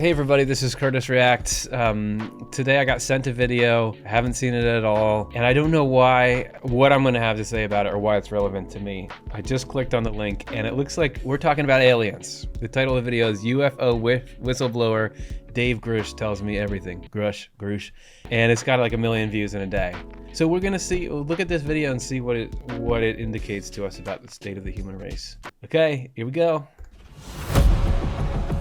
Hey everybody, this is Curtis Reacts. Today I got sent a video, I haven't seen it at all, and I don't know what I'm gonna have to say about it or why it's relevant to me. I just clicked on the link and it looks like we're talking about aliens. The title of the video is UFO Whistleblower, Dave Grusch tells me everything. Grusch. And it's got like 1 million views in a day. So we're gonna look at this video and see what it indicates to us about the state of the human race. Okay, here we go.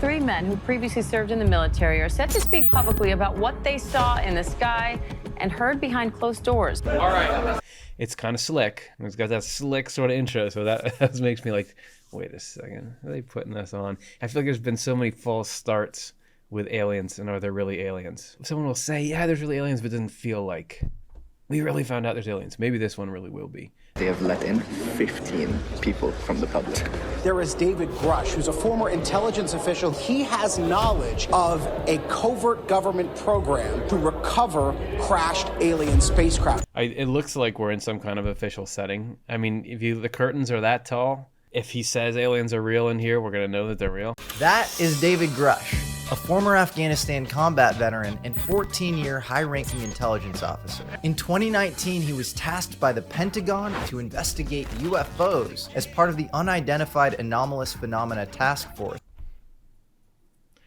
3 men who previously served in the military are set to speak publicly about what they saw in the sky and heard behind closed doors. All right. It's kind of slick. It's got that slick sort of intro, so that makes me like, wait a second, are they putting this on? I feel like there's been so many false starts with aliens, and are there really aliens? Someone will say, yeah, there's really aliens, but it doesn't feel like we really found out there's aliens. Maybe this one really will be. They have let in 15 people from the public. There is David Grusch, who's a former intelligence official. He has knowledge of a covert government program to recover crashed alien spacecraft. It looks like we're in some kind of official setting. I mean, the curtains are that tall, if he says aliens are real in here, we're gonna know that they're real. That is David Grusch, a former Afghanistan combat veteran and 14-year high-ranking intelligence officer. In 2019, he was tasked by the Pentagon to investigate UFOs as part of the Unidentified Anomalous Phenomena Task Force.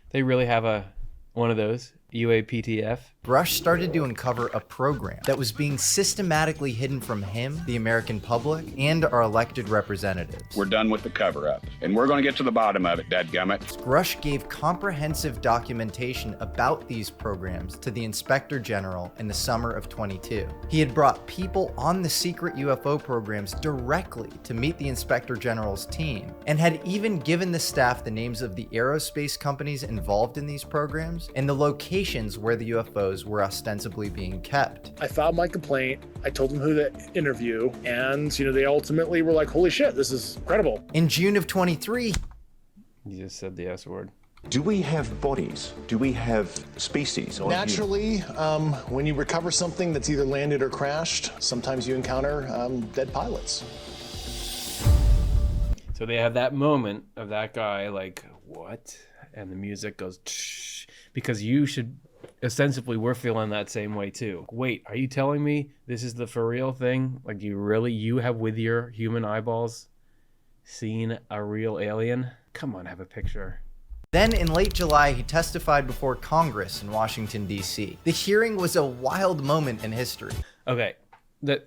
They really have one of those, UAPTF. Grusch started to uncover a program that was being systematically hidden from him, the American public, and our elected representatives. We're done with the cover-up, and we're going to get to the bottom of it, dadgummit. Grusch gave comprehensive documentation about these programs to the Inspector General in the summer of 22. He had brought people on the secret UFO programs directly to meet the Inspector General's team, and had even given the staff the names of the aerospace companies involved in these programs and the locations where the UFOs were ostensibly being kept. I filed my complaint, I told them who to interview, and they ultimately were like, holy shit, this is credible. In June of 23, You just said the S word. Do we have bodies? Do we have species? Naturally, when you recover something that's either landed or crashed, sometimes you encounter dead pilots. So they have that moment of that guy like, what? And the music goes, tsh, because you should, ostensibly we're feeling that same way too. Wait, are you telling me this is the for real thing? Like you have with your human eyeballs seen a real alien? Come on, have a picture. Then in late July, he testified before Congress in Washington, D.C. The hearing was a wild moment in history. Okay, this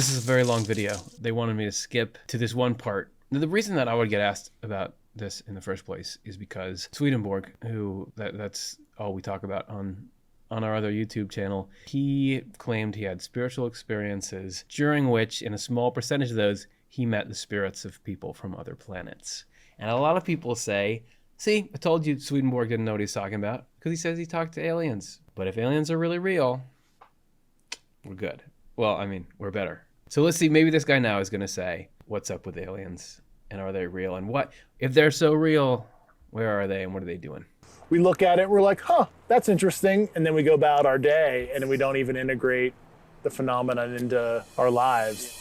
is a very long video. They wanted me to skip to this one part. The reason that I would get asked about this in the first place is because Swedenborg, who that's all we talk about on our other YouTube channel, he claimed he had spiritual experiences during which, in a small percentage of those, he met the spirits of people from other planets. And a lot of people say, see, I told you Swedenborg didn't know what he's talking about because he says he talked to aliens. But if aliens are really real, we're good. Well, I mean, we're better. So let's see, maybe this guy now is going to say, what's up with aliens? And are they real? And what, if they're so real, where are they and what are they doing? We look at it, we're like, huh, that's interesting. And then we go about our day and we don't even integrate the phenomenon into our lives.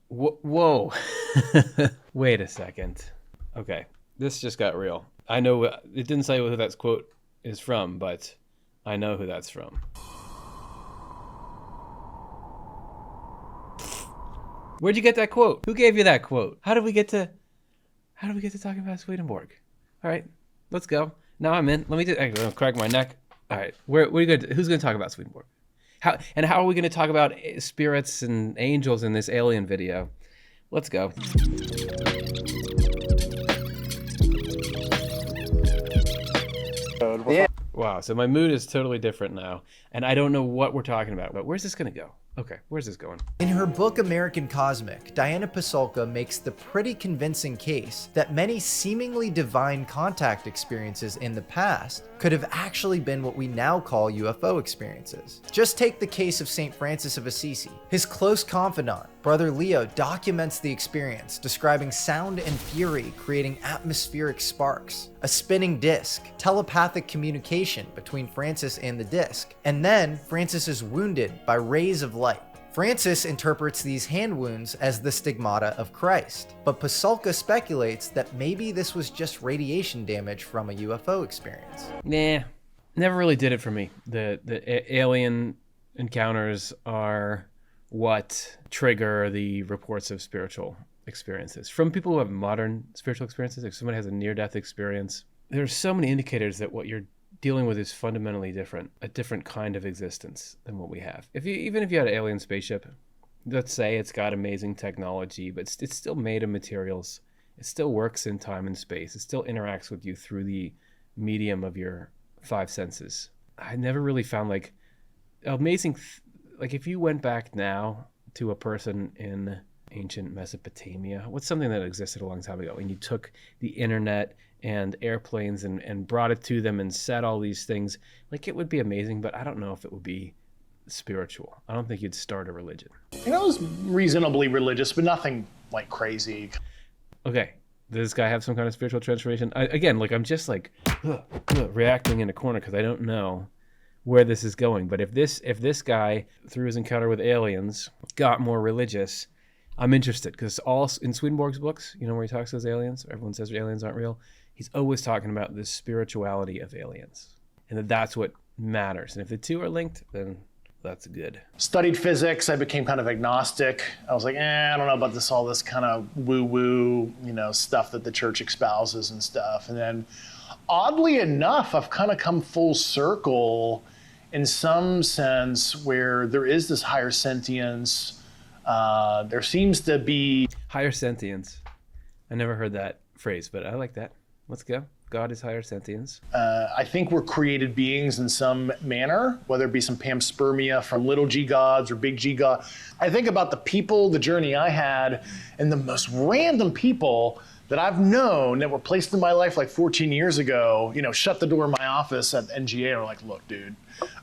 Whoa. Wait a second. Okay, this just got real. I know, it didn't say who that quote is from, but I know who that's from. Where'd you get that quote? Who gave you that quote? How did we get to talking about Swedenborg? All right, let's go. Now I'm in. I'm gonna crack my neck. All right, who's gonna talk about Swedenborg? How are we gonna talk about spirits and angels in this alien video? Let's go. Yeah. Wow, so my mood is totally different now, and I don't know what we're talking about, but where's this gonna go? Okay, where's this going? In her book American Cosmic, Diana Pasulka makes the pretty convincing case that many seemingly divine contact experiences in the past could have actually been what we now call UFO experiences. Just take the case of St. Francis of Assisi. His close confidant, Brother Leo, documents the experience, describing sound and fury creating atmospheric sparks, a spinning disc, telepathic communication between Francis and the disc, and then Francis is wounded by rays of light. Francis interprets these hand wounds as the stigmata of Christ, but Pasulka speculates that maybe this was just radiation damage from a UFO experience. Nah, never really did it for me. The alien encounters are what trigger the reports of spiritual experiences from people who have modern spiritual experiences. If someone has a near-death experience, there's so many indicators that what you're dealing with is fundamentally different, a different kind of existence than what we have. Even if you had an alien spaceship, let's say it's got amazing technology, but it's still made of materials. It still works in time and space. It still interacts with you through the medium of your five senses. I never really found like amazing, like if you went back now to a person in ancient Mesopotamia, what's something that existed a long time ago, and you took the internet and airplanes and brought it to them and said all these things, like it would be amazing, but I don't know if it would be spiritual. I don't think you'd start a religion. You know, I was reasonably religious, but nothing like crazy. Okay, does this guy have some kind of spiritual transformation? I'm just like reacting in a corner because I don't know where this is going. But if this guy, through his encounter with aliens, got more religious, I'm interested, because all in Swedenborg's books, you know, where he talks to those aliens, everyone says aliens aren't real. He's always talking about the spirituality of aliens, and that's what matters. And if the two are linked, then that's good. Studied physics. I became kind of agnostic. I was like, I don't know about all this kind of woo-woo, stuff that the church espouses and stuff. And then, oddly enough, I've kind of come full circle in some sense where there is this higher sentience. There seems to be higher sentience. I never heard that phrase, but I like that. Let's go. God is higher sentience. I think we're created beings in some manner, whether it be some panspermia from little g gods or big G God. I think about the people, the journey I had, and the most random people that I've known that were placed in my life like 14 years ago, shut the door in my office at NGA and were like, look, dude.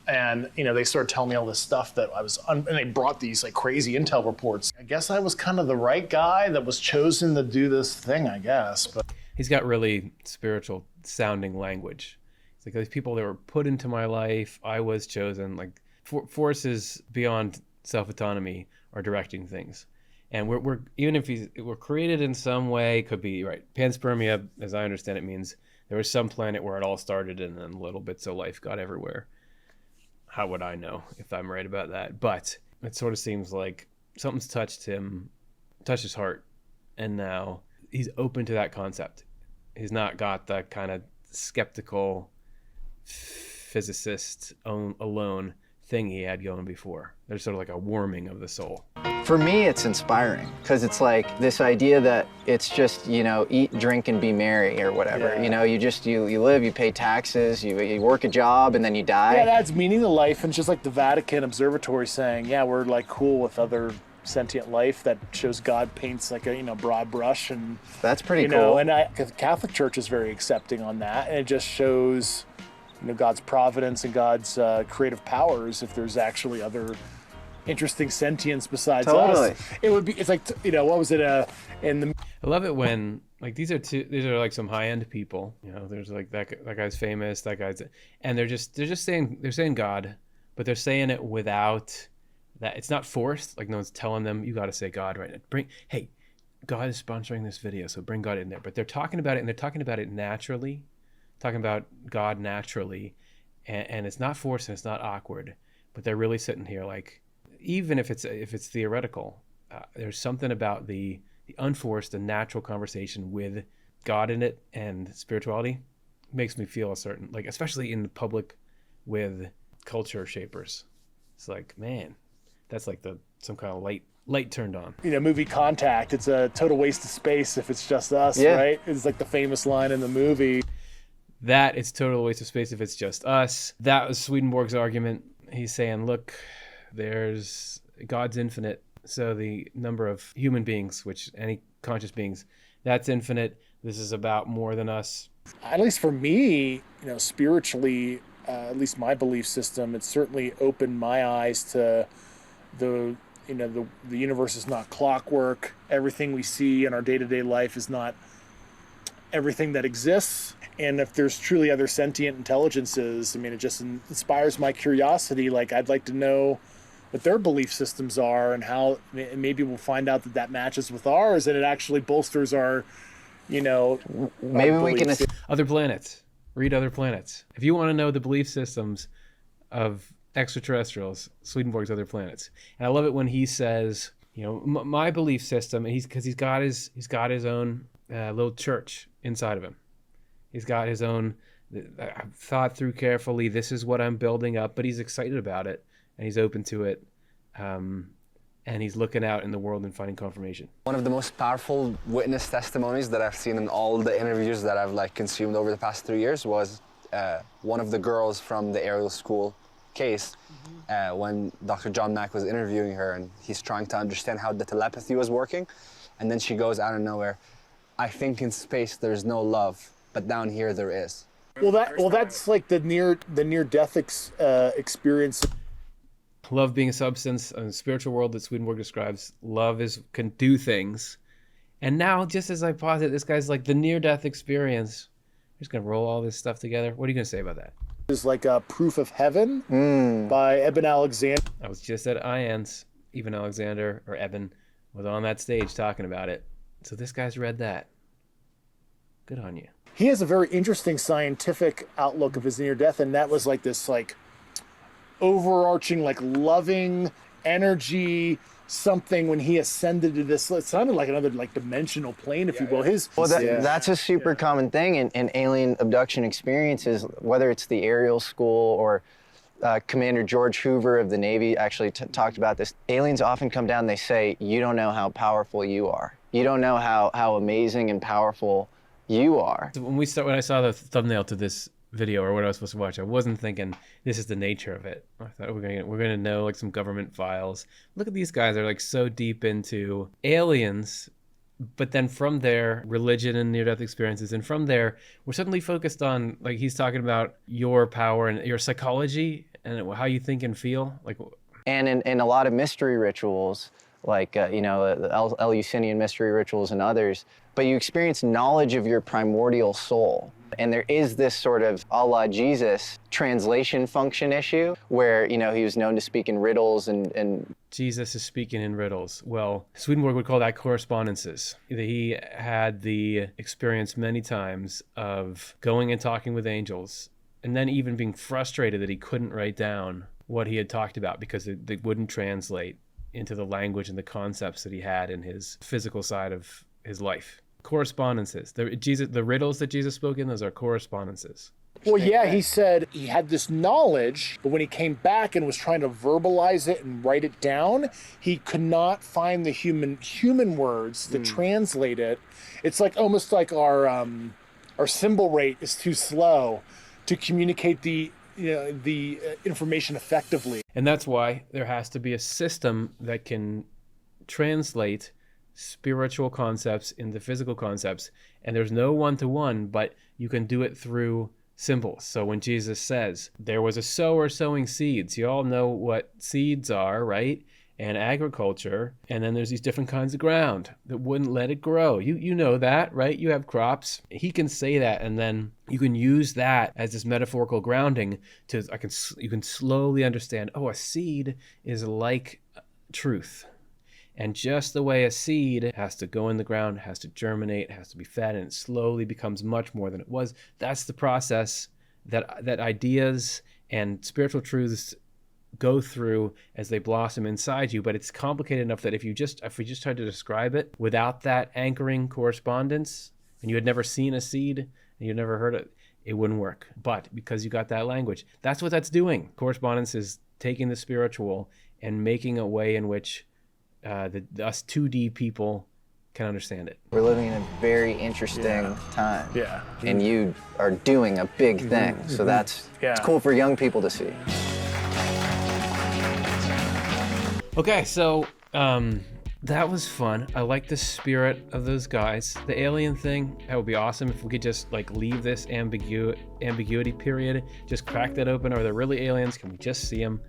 And, they started telling me all this stuff that and they brought these like crazy intel reports. I guess I was kind of the right guy that was chosen to do this thing, I guess. But he's got really spiritual sounding language. It's like these people that were put into my life, I was chosen, like forces beyond self-autonomy are directing things. And we're even if we're created in some way, could be right. Panspermia, as I understand it, means there was some planet where it all started and then little bits of life got everywhere. How would I know if I'm right about that? But it sort of seems like something's touched his heart, and now he's open to that concept. He's not got that kind of skeptical physicist alone thing he had going before. There's sort of like a warming of the soul. For me, it's inspiring because it's like this idea that it's just, eat, drink, and be merry or whatever. Yeah. You live, you pay taxes, you work a job, and then you die. Yeah, it adds meaning to life. And it's just like the Vatican Observatory saying, yeah, we're like cool with other sentient life that shows God paints like a, broad brush. And that's pretty cool. And the Catholic Church is very accepting on that. And it just shows, God's providence and God's creative powers if there's actually other interesting sentience besides us. It's like, what was it in the... I love it when, like, these are like some high-end people, there's like that guy's famous, that guy's, and they're saying God, but they're saying it without that. It's not forced, like no one's telling them, you got to say God right now. Hey, God is sponsoring this video, so bring God in there. But they're talking about it, and they're talking about it naturally, talking about God naturally, and it's not forced and it's not awkward, but they're really sitting here like, even if it's theoretical, there's something about the unforced and natural conversation with God in it and spirituality makes me feel a certain, like, especially in the public with culture shapers. It's like, man, that's like some kind of light turned on. Movie Contact, it's a total waste of space if it's just us, right? It's like the famous line in the movie. That it's total waste of space if it's just us. That was Swedenborg's argument. He's saying, look, God's infinite, so the number of human beings, which any conscious beings, that's infinite. This is about more than us. At least for me, spiritually, at least my belief system, it's certainly opened my eyes to the universe is not clockwork. Everything we see in our day-to-day life is not everything that exists. And if there's truly other sentient intelligences, it just inspires my curiosity. Like, I'd like to know what their belief systems are, and how maybe we'll find out that that matches with ours, and it actually bolsters our, you know, maybe we can other planets. Read Other Planets. If you want to know the belief systems of extraterrestrials, Swedenborg's Other Planets. And I love it when he says, you know, my belief system, and he's got his own little church inside of him. He's got his own, I've thought through carefully, this is what I'm building up, but he's excited about it and he's open to it. And he's looking out in the world and finding confirmation. One of the most powerful witness testimonies that I've seen in all the interviews that I've like consumed over the past 3 years was one of the girls from the aerial school case when Dr. John Mack was interviewing her, and he's trying to understand how the telepathy was working, and then she goes out of nowhere, "I think in space there's no love, but down here there is." Well, that's like the near death experience. Love being a substance in the spiritual world that Swedenborg describes. Love can do things. And now, just as I posit, this guy's like the near-death experience. I'm just going to roll all this stuff together. What are you going to say about that? Is like a Proof of Heaven by Eben Alexander. I was just at IANS. Eben Alexander, or Eben, was on that stage talking about it. So this guy's read that. Good on you. He has a very interesting scientific outlook of his near-death, and that was like this like overarching like loving energy something when he ascended to this. It sounded like another like dimensional plane, if you will. That's a super common thing in alien abduction experiences, whether it's the aerial school or Commander George Hoover of the Navy actually talked about this. Aliens often come down, they say, "You don't know how powerful you are. You don't know how amazing and powerful you are." When I saw the thumbnail to this video, or what I was supposed to watch, I wasn't thinking this is the nature of it. I thought we're gonna know like some government files. Look at these guys, they're like so deep into aliens, but then from there, religion and near-death experiences, and from there we're suddenly focused on, like, he's talking about your power and your psychology and how you think and feel, like. And in a lot of mystery rituals, like you know, the Eleusinian mystery rituals and others, but you experience knowledge of your primordial soul. And there is this sort of a la Jesus translation function issue where, you know, he was known to speak in riddles and Jesus is speaking in riddles. Well, Swedenborg would call that correspondences. He had the experience many times of going and talking with angels, and then even being frustrated that he couldn't write down what he had talked about because they wouldn't translate into the language and the concepts that he had in his physical side of his life. Correspondences. The riddles that Jesus spoke in, those are correspondences. Well, yeah, he said he had this knowledge, but when he came back and was trying to verbalize it and write it down, he could not find the human words to translate it. It's like almost like our symbol rate is too slow to communicate the information effectively. And that's why there has to be a system that can translate spiritual concepts into physical concepts, and there's no one-to-one, but you can do it through symbols. So when Jesus says there was a sower sowing seeds, you all know what seeds are, right? And agriculture, and then there's these different kinds of ground that wouldn't let it grow. You know that, right? You have crops. He can say that, and then you can use that as this metaphorical grounding you can slowly understand, oh, a seed is like truth. And just the way a seed has to go in the ground, has to germinate, has to be fed, and it slowly becomes much more than it was. That's the process that ideas and spiritual truths go through as they blossom inside you. But it's complicated enough that if we just tried to describe it without that anchoring correspondence, and you had never seen a seed and you'd never heard it, it wouldn't work. But because you got that language, that's what that's doing. Correspondence is taking the spiritual and making a way in which us 2D people can understand it. We're living in a very interesting time. Yeah. And you are doing a big thing. So it's cool for young people to see. Okay, so that was fun. I like the spirit of those guys. The alien thing, that would be awesome if we could just like leave this ambiguity period, just crack that open. Are there really aliens? Can we just see them?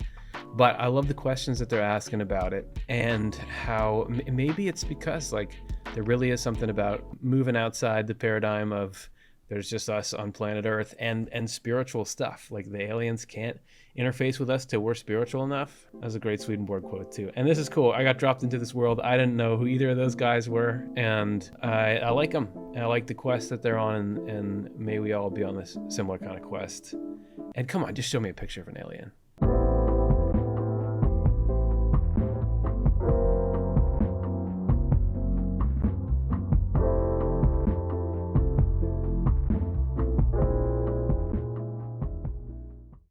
But I love the questions that they're asking about it, and how maybe it's because like there really is something about moving outside the paradigm of There's just us on planet Earth and spiritual stuff. Like the aliens can't interface with us till we're spiritual enough. That's a great Swedenborg quote too. And this is cool. I got dropped into this world. I didn't know who either of those guys were, and I like them. And I like the quest that they're on, and may we all be on this similar kind of quest. And come on, just show me a picture of an alien.